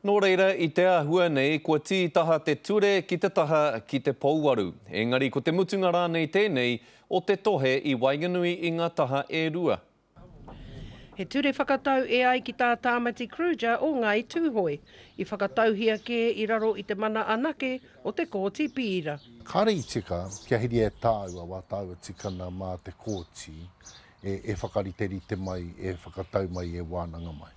Nō reira, I te ahua nei, kua tītaha te ture ki te taha ki te pouaru. Engari, ko te mutunga rānei tēnei o te tohe I Wainganui I ngā taha e rua. He ture whakatau e ai ki tā Tāmati Cruiser o Ngai Tūhoi. I whakatauhia ke I raro I te mana anake o te kōti pīra. Kāre I tika, kia hiri e tāua wā tāua tikana mā te kōti e whakariteri te mai, e whakatau mai e wānanga mai.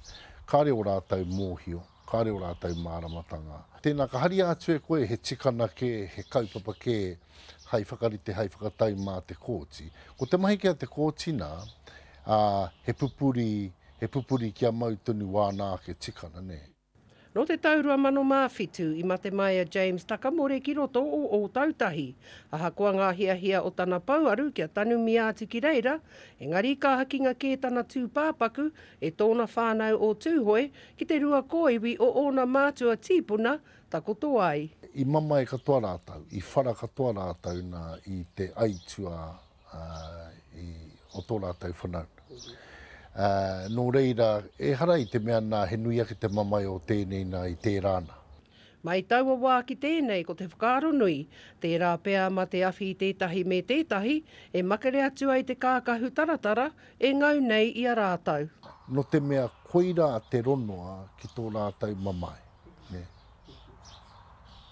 Kāre o rātau mōhio, kāre o rātau māramatanga. Tēnā ka hari atu e koe he tikana ke, he kaupapa ke, hai whakarite, hai whakatau mā te kōti. Ko te mahi kia te kōti nā, he pupuri kia mautunu wānā ke tikana ne. No te taurua mano mawhitu I mate mai a James Takamore ki roto o tautahi. Aha kua ngā hia o tana pauaru kia tanu mi atu ki reira, engari ka hakinga ke tana tūpāpaku e tōna whānau o tūhoi ki te rua koiwi o ona mātua tīpuna takoto ai. I mama e katoa rātau, I whara katoa rātau nā I te aitua o tō rātau whanau. Nō reira, e hara I te mea nā he nui ake te mamai o tēnei nā I te rāna. Mai taua wā ki tēnei ko te whakaaro nui, tērā pēa ma te awhi I tētahi me tētahi, e makere atu ai te kākahu taratara, e ngau nei I a rātau. No te mea koira te ronoa ki tō rātau mamai. Ne?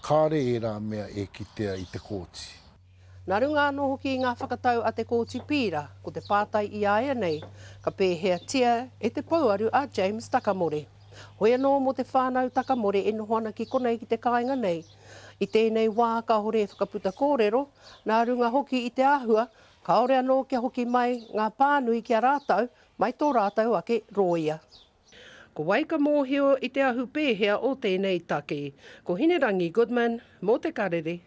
Kāre e rā mea e kitea I te kōti. Nā runga anō hoki I ngā whakatau a te kōti pīra, ko te pātai I aia nei, ka pēhea tia e te pouaru a James Takamore. Hoi anō mo te whānau Takamore e noho ana ki konei ki te kāinga nei. I tēnei wā ka hore e whakaputa kōrero, nā runga hoki I te āhua, ka ore anō kia hoki mai ngā pānui kia rātau, mai tō rātau ake roia. Ko waika mōhio I te ahu pēhea o tēnei take. Ko Hinerangi Goodman, mō te karere.